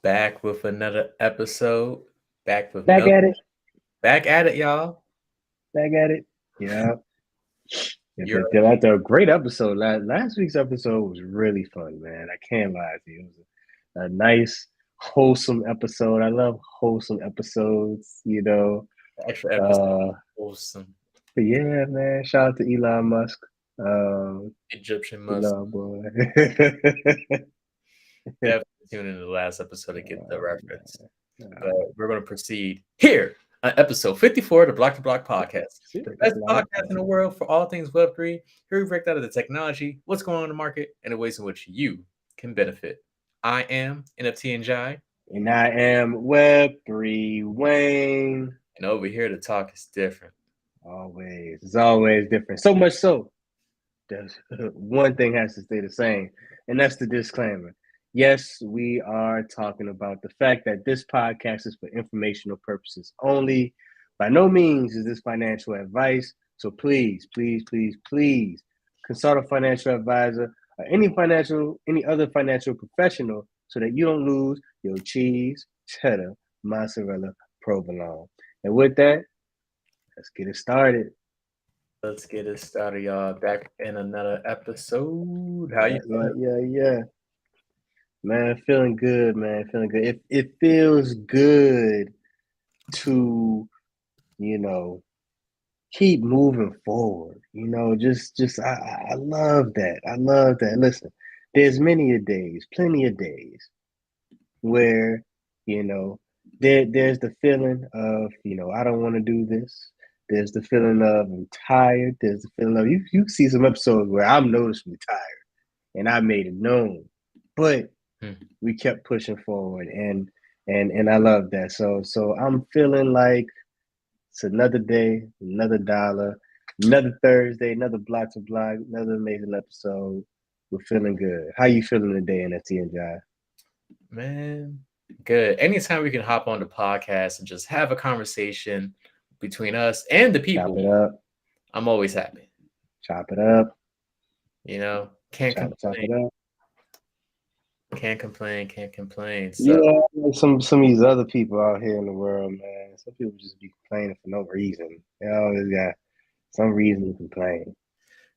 Back with another episode. Back with Back no at it. back at it, y'all. Back at it. Yeah. You're That's a great episode. Last week's episode was really fun, man. I can't lie to you. It was a nice, wholesome episode. I love wholesome episodes. the extra episode. Uh, Awesome. but yeah, man. Shout out to Elon Musk. Um, Egyptian must Elon boy. definitely tune in to the last episode to get the reference. But Uh, we're going to proceed here on episode 54 of the Block to Block podcast. see, The it's best live. podcast in the world for all things Web3. Here we break down the technology, what's going on in the market, and the ways in which you can benefit. I am NFT and Jai, And I am Web3 Wayne. and over here the talk is different. Always. It's always different. So much so, there's one thing has to stay the same, and that's the disclaimer. Yes, we are talking about the fact that this podcast is for informational purposes only. By no means is this financial advice. So please, please, please, please consult a financial advisor or any other financial professional so that you don't lose your cheese, cheddar, mozzarella, provolone. And with that, let's get it started. Let's get it started, y'all. Back in another episode. How you feeling? Yeah. Man, feeling good, man. Feeling good. It feels good to, you know, keep moving forward. I love that. I love that. Listen, there's plenty of days where, you know, there's the feeling of, I don't want to do this. There's the feeling of I'm tired. There's the feeling of you see some episodes where I'm noticeably tired and I made it known. But Hmm. we kept pushing forward and I love that. So I'm feeling like it's another day, another dollar, another Thursday, another block to block, another amazing episode. We're feeling good. How you feeling today, NFT and Jai? Man, good. Anytime we can hop on the podcast and just have a conversation between us and the Chop it people, up, I'm always happy. chop it up, Can't chop complain, it up. can't complain, can't complain. So, Yeah, like some of these other people out here in the world, man. Some people just be complaining for no reason. They always got some reason to complain.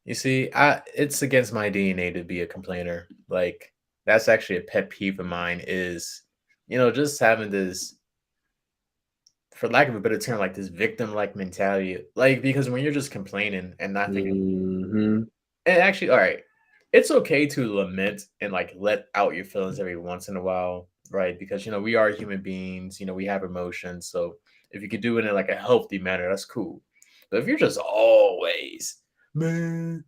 you see, it's against my DNA to be a complainer. Like, that's actually a pet peeve of mine is, just having this, for lack of a better term, like this victim-like mentality. Like, because when you're just complaining and not thinking, Mm-hmm. and actually, all right, it's okay to lament and like let out your feelings every once in a while, right? Because we are human beings, we have emotions. So if you could do it in like a healthy manner, that's cool. But if you're just always, man,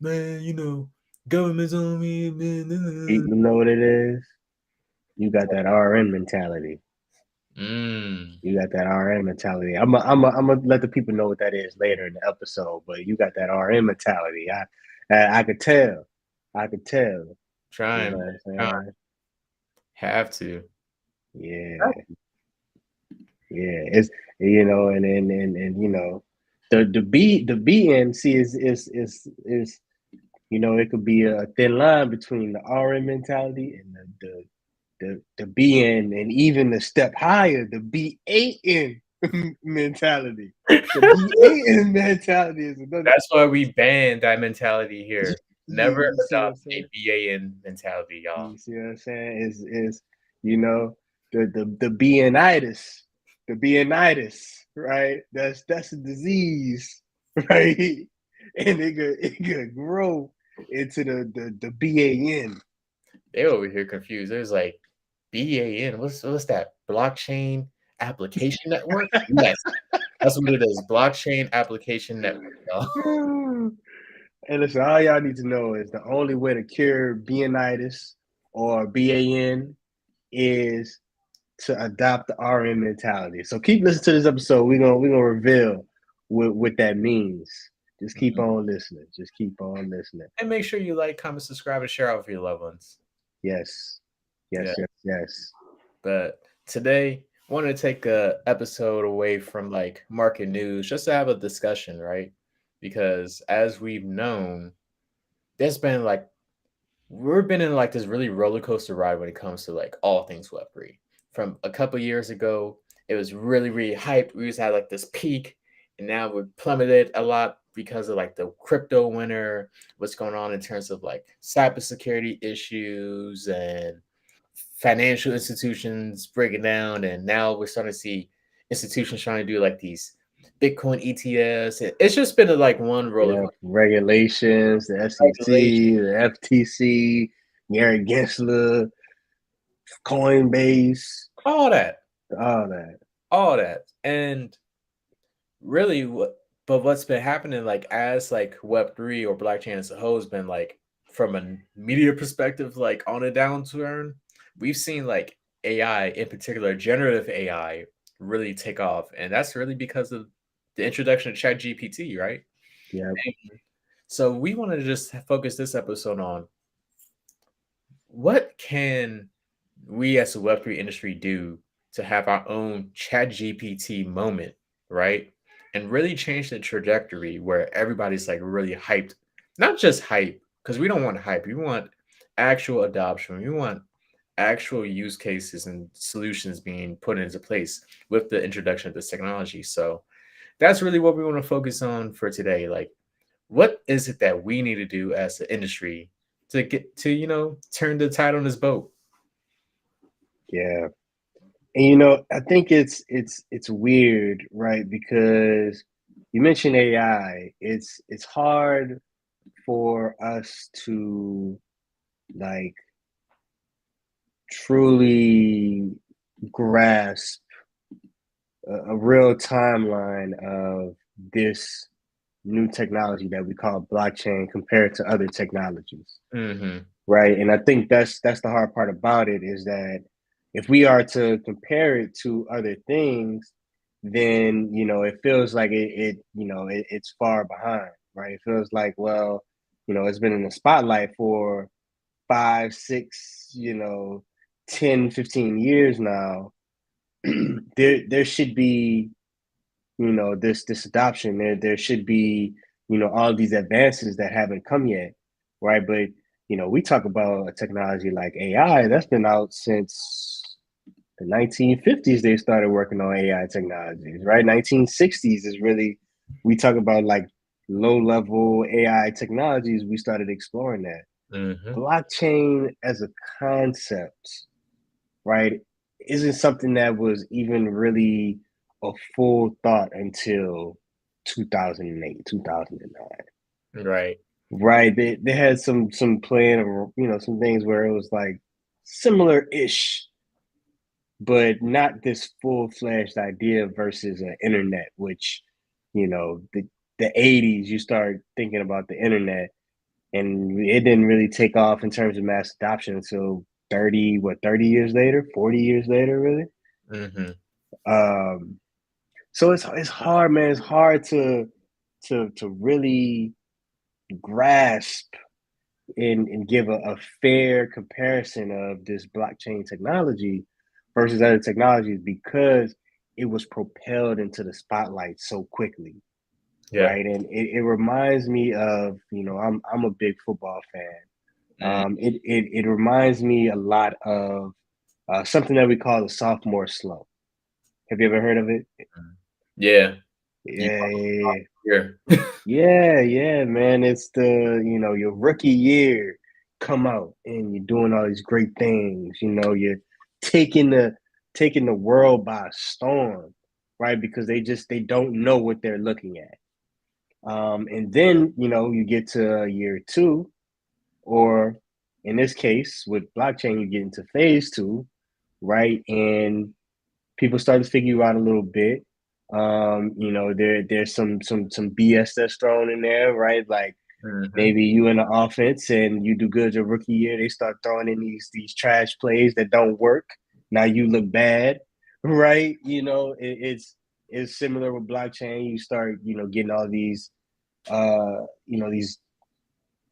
man, government's on me, man. You know what it is? You got that RN mentality. Mm, You got that RN mentality. I'm gonna let the people know what that is later in the episode, but you got that RN mentality. I could tell. I could tell. You trying, know man, what I'm trying, saying? have to. Yeah, yeah. It's and the BNC is it could be a thin line between the RN mentality and the BN and even the step higher, the BAN mentality. The BAN mentality is another. That's why we banned that mentality here. Never You see what I'm adopt a saying? BAN mentality, y'all. You see what I'm saying? Is you know the BNitis, the BNitis, right? That's a disease, right? And it could grow into the BAN. They over here confused. There's like BAN. What's that? Blockchain application network? Yes, that's what it is. Blockchain application network, y'all. Hey, listen, all y'all need to know is the only way to cure BNitis or BAN is to adopt the RN mentality. So keep listening to this episode. We're gonna reveal what that means. Just keep Mhm. on listening. Just keep on listening. And make sure you like, comment, subscribe, and share out with your loved ones. Yes. Yeah. Yes, yes, yes. But today, I want to take a episode away from like market news just to have a discussion, right? Because as we've known, there's been like we've been in like this really roller coaster ride when it comes to like all things Web3. From a couple years ago, it was really, really hyped. We just had like this peak, and now we plummeted a lot because of like the crypto winter, what's going on in terms of like cybersecurity issues and financial institutions breaking down. And now we're starting to see institutions trying to do like these Bitcoin ETFs. It's just been a, like one roller Yeah, coaster regulations, the regulation, SEC, the FTC, Gary Gensler, Coinbase, all that. all that. All that. And really what's been happening like as like Web3 or blockchain as a whole has been like from a media perspective, like on a downturn, we've seen like AI, in particular generative AI, really take off. And that's really because of the introduction of ChatGPT, right? Yeah, So we want to just focus this episode on what can we as a Web3 industry do to have our own chat GPT moment, right? And really change the trajectory where everybody's like really hyped, not just hype, because we don't want hype. We want actual adoption. We want actual use cases and solutions being put into place with the introduction of this technology. So that's really what we want to focus on for today. Like, what is it that we need to do as an industry to get to, turn the tide on this boat? yeah. And I think it's weird, right? Because you mentioned AI. It's hard for us to like truly grasp a real timeline of this new technology that we call blockchain compared to other technologies, Hmm. right? And I think that's the hard part about it is that if we are to compare it to other things, then it feels like it's far behind, right? It feels like, well, it's been in the spotlight for 5, 6, 10, 15 years now. There should be this adoption. There should be all these advances that haven't come yet, right? But we talk about a technology like AI that's been out since the 1950s. They started working on AI technologies, right? 1960s is really, we talk about like low level AI technologies. We started exploring that. Hmm. Blockchain as a concept, right, isn't something that was even really a full thought until 2008, 2009. Right. Right. They had some plan or some things where it was like similar ish, but not this full fledged idea versus an internet, which, the 80s you start thinking about the internet and it didn't really take off in terms of mass adoption until 30 years later, 40 years later, really. Hmm. Um, so it's hard, man. It's hard to really grasp and give a fair comparison of this blockchain technology versus other technologies because it was propelled into the spotlight so quickly, Yeah. right? And it reminds me of, I'm a big football fan. Mm. It reminds me a lot of something that we call the sophomore slump. Have you ever heard of it? Yeah. You Yeah, probably yeah, here. yeah, yeah, man. It's your rookie year come out and you're doing all these great things. You're taking the taking the world by storm, right? Because they don't know what they're looking at. And then you get to year two, or in this case with blockchain, you get into phase two, right? And people start to figure you out a little bit. There's some BS that's thrown in there, right? Like Hmm. maybe you in the offense and you do good your rookie year, they start throwing in these trash plays that don't work. Now you look bad, right? It's similar with blockchain. You start getting all these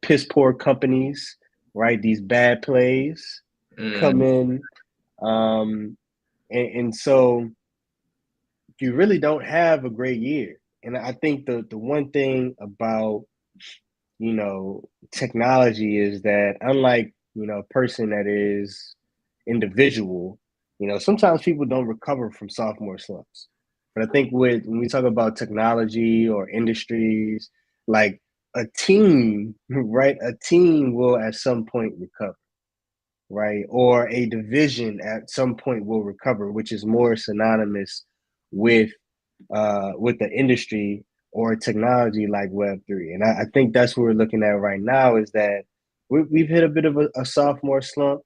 piss poor companies, right? These bad plays come Mm. in, um, and so you really don't have a great year. And I think the one thing about technology is that unlike person that is individual, sometimes people don't recover from sophomore slumps. But I think when we talk about technology or industries, like a team, right? A team will at some point recover, right? Or a division at some point will recover, which is more synonymous with with the industry or technology like Web3. And I think that's what we're looking at right now is that we've hit a bit of a sophomore slump,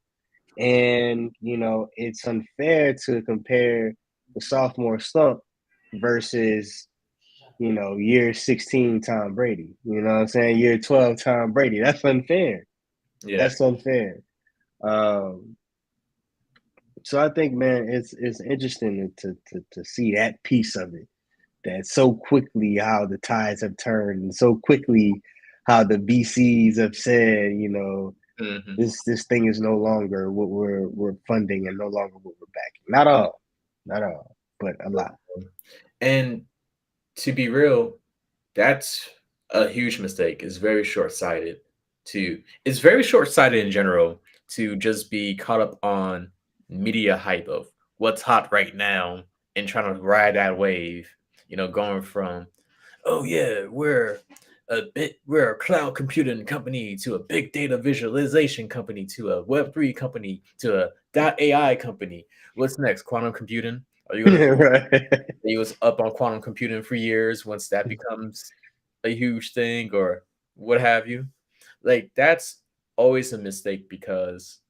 and it's unfair to compare the sophomore slump versus year 16 Tom Brady. You know what I'm saying? Year 12 Tom Brady. That's unfair. Yeah. That's unfair. Um, so I think, man, it's interesting to see that piece of it. That so quickly how the tides have turned, and so quickly how the VCs have said, Mhm. this thing is no longer what we're funding and no longer what we're backing. Not all, not all, but a lot. And to be real, that's a huge mistake. It's very short-sighted in general to just be caught up on media hype of what's hot right now and trying to ride that wave, going from, oh yeah, we're a cloud computing company to a big data visualization company to a Web3 company to a .ai company. What's next? Quantum computing? Are you gonna Right. he was up on quantum computing for years once that becomes a huge thing or what have you. Like that's always a mistake because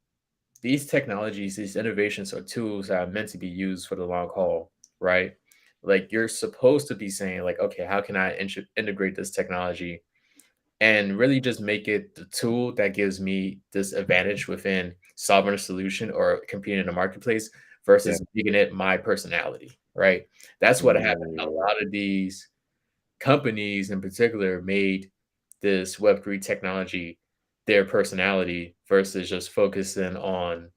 these technologies, these innovations are tools that are meant to be used for the long haul, right? Like you're supposed to be saying like, okay, how can I integrate this technology and really just make it the tool that gives me this advantage within solving a solution or competing in the marketplace Yeah. versus making it my personality, right? That's what happened. A Mm. lot of these companies in particular made this Web3 technology their personality versus just focusing on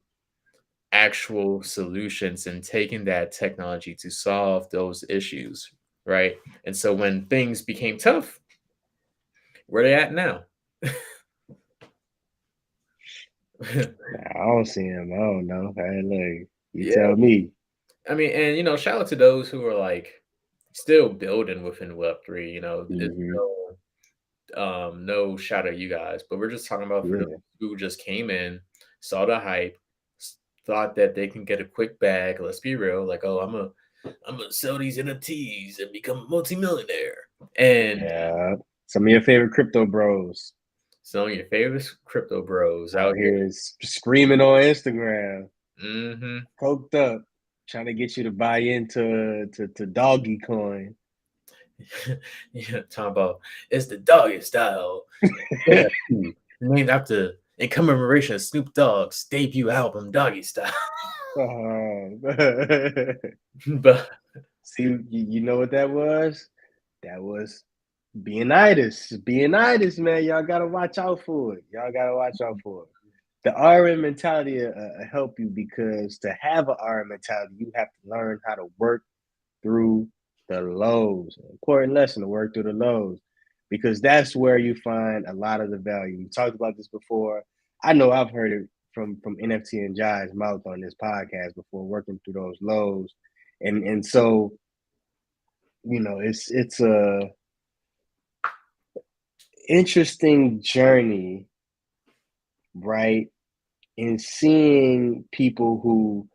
actual solutions and taking that technology to solve those issues, right? And so when things became tough, where they at now? Nah, I don't see him. I don't know. Hey, look, you Yeah, tell me. I mean, and shout out to those who are like still building within Web3. It's Hmm. no shout at you guys, but we're just talking about for those Yeah. who just came in, saw the hype, thought that they can get a quick bag. Let's be real, like, oh, I'm gonna sell these NFTs and become a multimillionaire. And Yeah. Some of your favorite crypto bros some of your favorite crypto bros out out here is screaming on Instagram, here. Hmm. coked up, trying to get you to buy into to doggy coin. Yeah, talking about it's the doggy style. Yeah, named after in commemoration of Snoop Dogg's debut album, Doggy Style. But See, you know what that was? That was Beanitis. Beanitis, man. Y'all gotta watch out for it. Y'all gotta watch out for it. The RM mentality help you because to have an RM mentality, you have to learn how to work through the lows. Important lesson to work through the lows because that's where you find a lot of the value. We talked about this before. I know I've heard it from NFT and Jai's mouth on this podcast before, working through those lows, and so it's a interesting journey, right? In seeing people who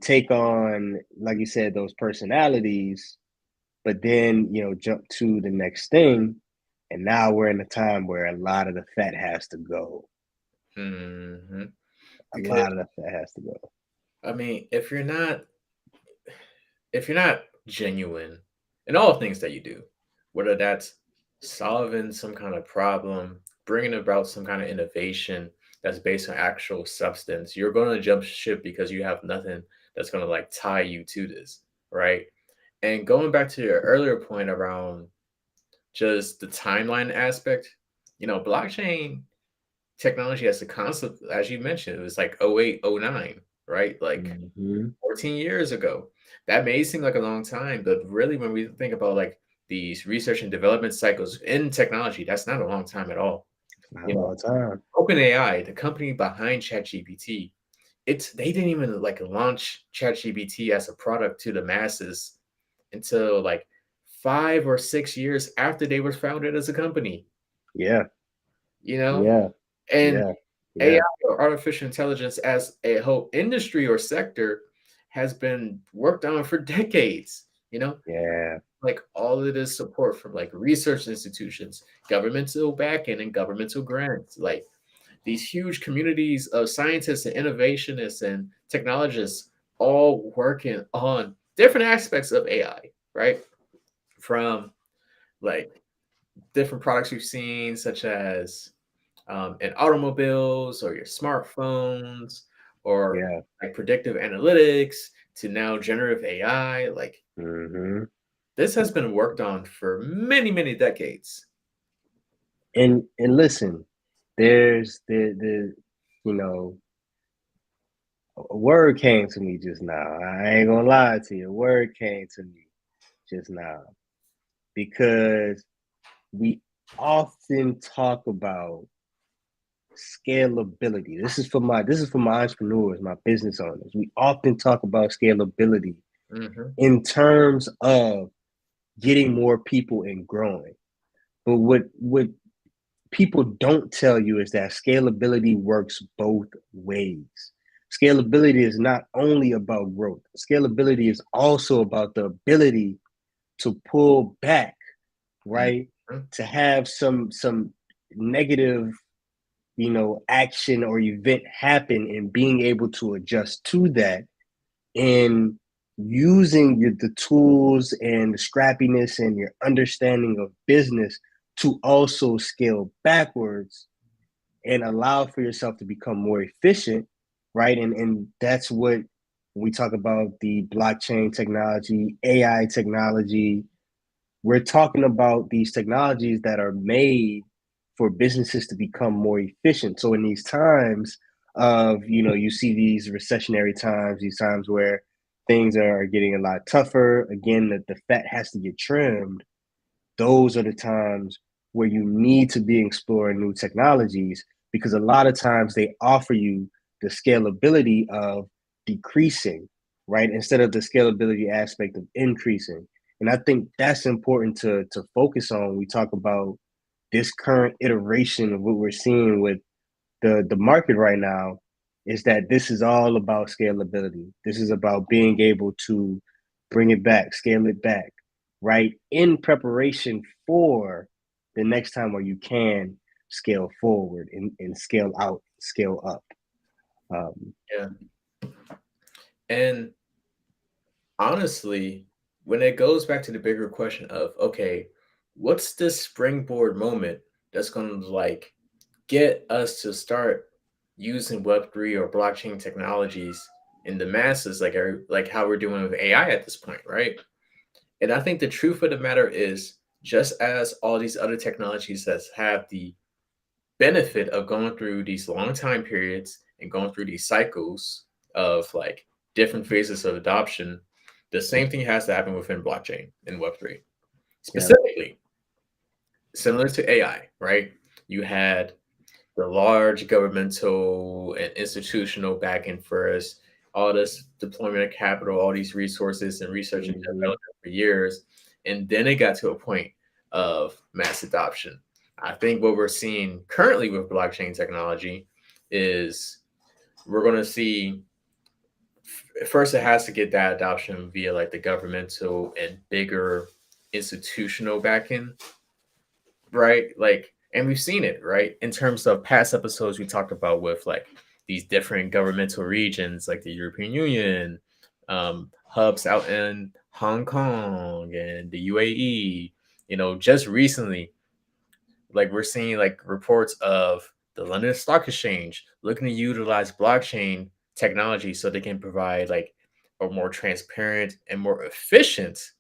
take on, like you said, those personalities, but then jump to the next thing, and now we're in a time where a lot of the fat has to go. mhm, A because lot of the fat has to go. I mean, if you're not genuine in all things that you do, whether that's solving some kind of problem, bringing about some kind of innovation that's based on actual substance, you're going to jump ship because you have nothing that's going to like tie you to this, right? And going back to your earlier point around just the timeline aspect, blockchain technology as a concept, as you mentioned, it was like 08, 09, right? Like Hmm. 14 years ago. That may seem like a long time, but really, when we think about like these research and development cycles in technology, that's not a long time at all. Not You know, all the time. OpenAI, the company behind ChatGPT, they didn't even like launch ChatGPT as a product to the masses until like 5 or 6 years after they were founded as a company. Yeah, You know, yeah, and yeah, AI yeah, or artificial intelligence as a whole industry or sector has been worked on for decades. yeah, Like all of this support from like research institutions, governmental backing, and governmental grants, like these huge communities of scientists and innovationists and technologists all working on different aspects of AI, right? From like different products we've seen, such as in automobiles or your smartphones, or yeah. like predictive analytics, to now generative AI. Like Hmm. this has been worked on for many, many decades. And listen, there's the you know a word came to me just now. I ain't gonna lie to you. A word came to me just now because we often talk about scalability. This is for my entrepreneurs, my business owners. We often talk about scalability Hmm. in terms of getting more people and growing. But what people don't tell you is that scalability works both ways. Scalability is not only about growth. Scalability is also about the ability to pull back, right? Hmm. To have some negative, action or event happen and being able to adjust to that and using the tools and the scrappiness and your understanding of business to also scale backwards and allow for yourself to become more efficient, right? And that's what we talk about the blockchain technology, AI technology. We're talking about these technologies that are made for businesses to become more efficient. So in these times of, you see these recessionary times, these times where things are getting a lot tougher, again, that the fat has to get trimmed, those are the times where you need to be exploring new technologies because a lot of times they offer you the scalability of decreasing, right? Instead of the scalability aspect of increasing. And I think that's important to focus on when we talk about this current iteration of what we're seeing with the market right now is that this is all about scalability. This is about being able to bring it back, scale it back, right? In preparation for the next time where you can scale forward and scale out, scale up. Um, Yeah. And honestly, when it goes back to the bigger question of, okay, what's this springboard moment that's going to like get us to start using Web3 or blockchain technologies in the masses, like how we're doing with AI at this point, right? And I think the truth of the matter is, just as all these other technologies that have the benefit of going through these long time periods and going through these cycles of like different phases of adoption, the same thing has to happen within blockchain and Web3. yeah, Specifically, similar to AI, right? You had the large governmental and institutional backing first, all this deployment of capital, all these resources and research and hmm, development for years. And then it got to a point of mass adoption. I think what we're seeing currently with blockchain technology is we're going to see first it has to get that adoption via like the governmental and bigger institutional backing, right? Like, and we've seen it, right? In terms of past episodes, we talked about with like these different governmental regions, like the European Union, hubs out in Hong Kong and the UAE. Just recently, like we're seeing like reports of the London Stock Exchange looking to utilize blockchain technology so they can provide like a more transparent and more efficient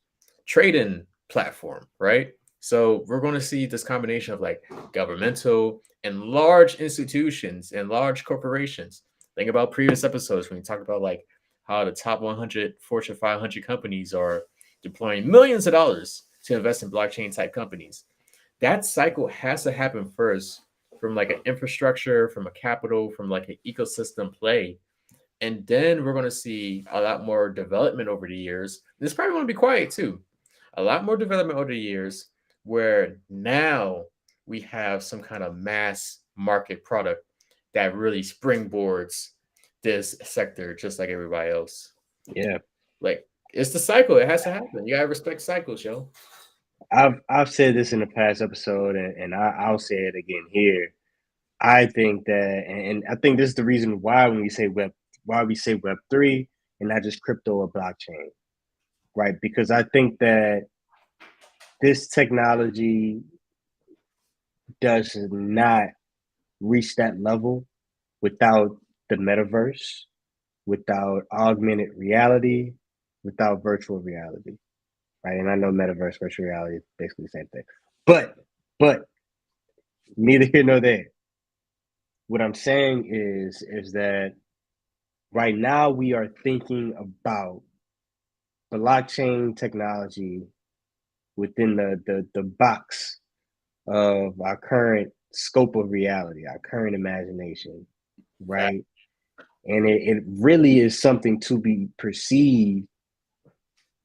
trading platform, right? So we're going to see this combination of like governmental and large institutions and large corporations. Think about previous episodes when we talked about like how the top 100 Fortune 500 companies are deploying millions of dollars to invest in blockchain type companies. That cycle has to happen first from like an infrastructure, from a capital, from like an ecosystem play. And then we're going to see a lot more development over the years. This probably going to be quiet too. A lot more development over the years where now we have some kind of mass market product that really springboards this sector just like everybody else. Yeah. Like it's the cycle. It has to happen. You gotta respect cycles, yo. I've said this in the past episode, and I'll say it again here. I think that, and I think this is the reason why when we say Web3 and not just crypto or blockchain, right? Because I think that this technology does not reach that level without the metaverse, without augmented reality, without virtual reality, right? And I know metaverse, virtual reality is basically the same thing, but neither here nor there. What I'm saying is that right now we are thinking about blockchain technology within the box of our current scope of reality, our current imagination, right? And it really is something to be perceived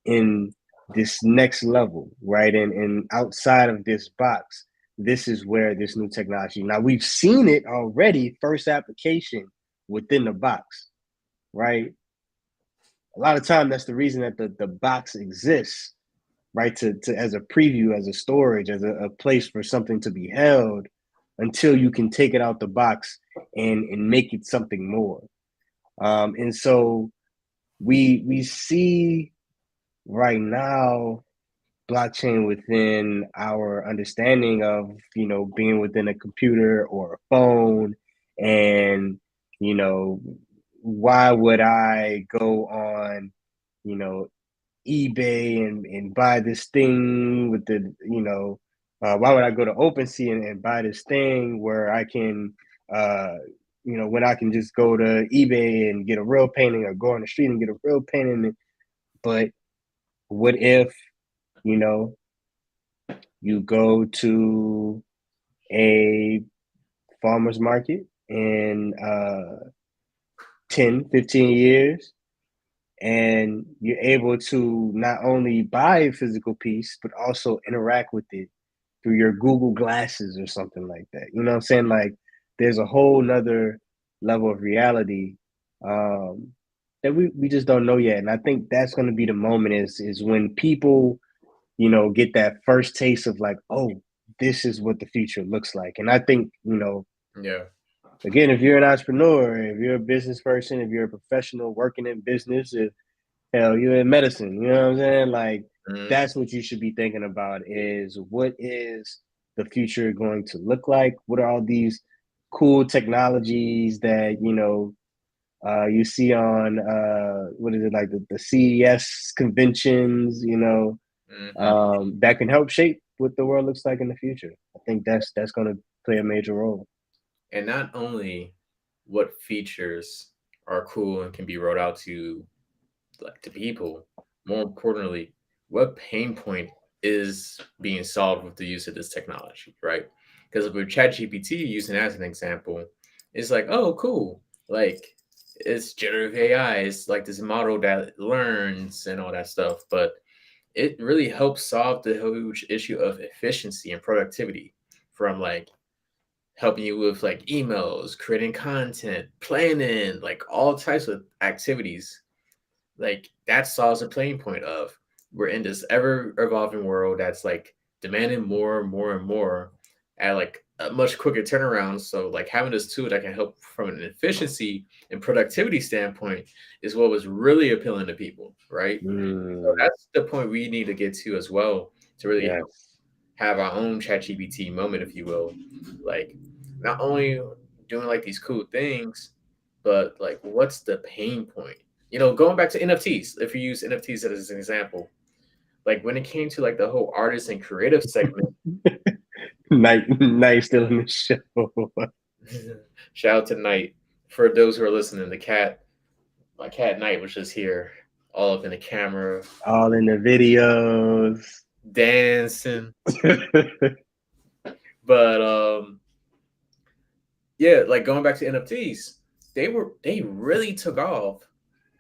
in this next level, right? And outside of this box, this is where this new technology. Now we've seen it already, first application within the box, right? A lot of time that's the reason that the box exists, right? To as a preview, as a storage, as a place for something to be held until you can take it out the box and make it something more. And so we see right now blockchain within our understanding of being within a computer or a phone, and you know why would I go on you know eBay and buy this thing with the why would I go to OpenSea and buy this thing where I can when I can just go to eBay and get a real painting, or go on the street and get a real painting. But what if you know you go to a farmer's market in 10, 15 years, and you're able to not only buy a physical piece, but also interact with it through your Google glasses or something like that. You know what I'm saying? Like there's a whole nother level of reality that we just don't know yet. And I think that's going to be the moment is when people get that first taste of like, oh, this is what the future looks like. And I think, Yeah. again, if you're an entrepreneur, if you're a business person, if you're a professional working in business, if hell, you're in medicine, you know what I'm saying? Like, Mhm. that's what you should be thinking about is what is the future going to look like? What are all these cool technologies that, you see on what is it like the CES conventions, Mhm. that can help shape what the world looks like in the future. I think that's going to play a major role. And not only what features are cool and can be rolled out to like to people, more importantly, what pain point is being solved with the use of this technology, right? Because with ChatGPT using as an example, it's like, oh, cool. Like it's generative AI. It's like this model that learns and all that stuff. But it really helps solve the huge issue of efficiency and productivity from like helping you with like emails, creating content, planning, like all types of activities. Like that solves the playing point of we're in this ever evolving world that's like demanding more and more and more at like a much quicker turnaround. So like having this tool that can help from an efficiency and productivity standpoint is what was really appealing to people, right? So Mm, that's the point we need to get to as well to really help yes. have our own ChatGPT moment, if you will. Like not only doing like these cool things, but like what's the pain point? Going back to NFTs, if you use NFTs as an example, like when it came to like the whole artist and creative segment, Night still in the show. shout out to Knight. For those who are listening, my cat Knight was just here, all up in the camera, All in the videos. dancing. But yeah, like going back to NFTs, they really took off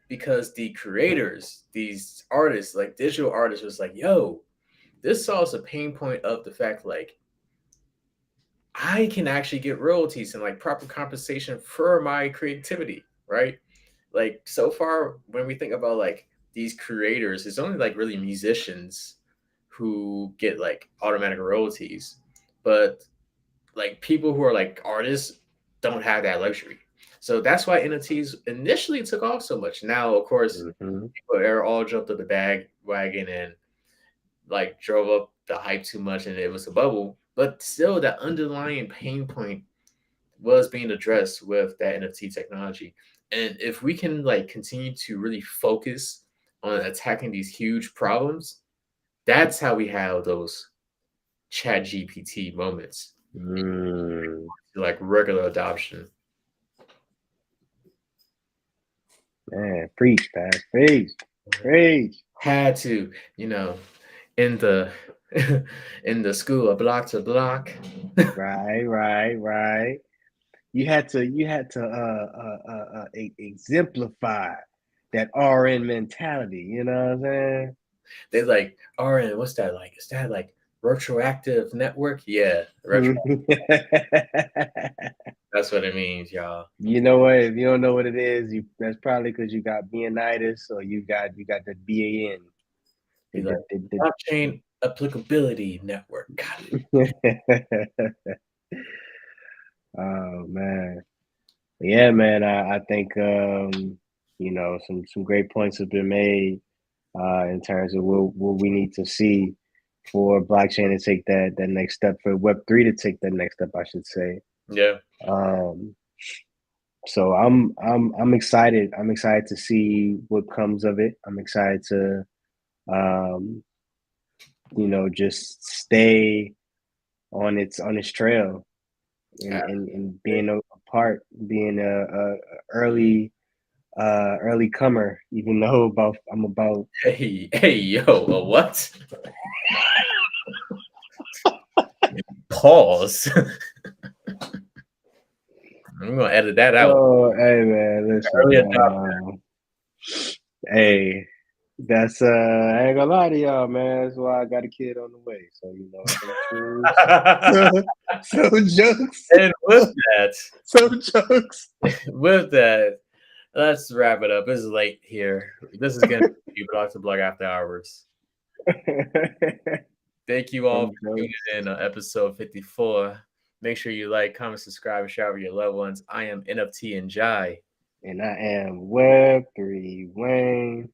because the creators, these artists, like digital artists, was like, yo, this solves a pain point of the fact like I can actually get royalties and like proper compensation for my creativity, right? Like so far, when we think about like these creators, it's only like really musicians who get like automatic royalties, but like people who are like artists don't have that luxury. So that's why NFTs initially took off so much. Now, of course, Mm-hmm. people are all jumped up the bag wagon and like drove up the hype too much and it was a bubble. But still, that underlying pain point was being addressed with that NFT technology. And if we can like continue to really focus on attacking these huge problems, that's how we have those chat GPT moments, Mm. like regular adoption. Man, preach, man, preach, preach. Had to, in the in the school of block to block. Right, right, right. You had to exemplify that RN mentality. You know what I'm saying? They like, RN, what's that like? Is that like retroactive network? Yeah, retro. That's what it means, y'all. You know what? If you don't know what it is, you that's probably because you got Bienitis or you got the BAN. Be like, blockchain applicability network. Got it. Oh man. Yeah, man. I think some great points have been made in terms of what we need to see for blockchain to take that next step, for Web3 to take that next step, I should say. Yeah. Um, so I'm excited. I'm excited to see what comes of it. I'm excited to um, just stay on its trail and being a part, being a early early comer, even though I'm about Hey, yo, a what? Pause. I'm gonna edit that out. oh hey man, listen, Early adopter. hey, that's I ain't gonna lie to y'all, man. That's why I got a kid on the way. So some truths, some jokes, And with that, some jokes. with that, let's wrap it up. It's late here. This is gonna be Block to Block After Hours. Thank you all some for tuning jokes. in on episode 54. Make sure you like, comment, subscribe, and share with your loved ones. I am NFT and Jai. And I am Web3 Wayne.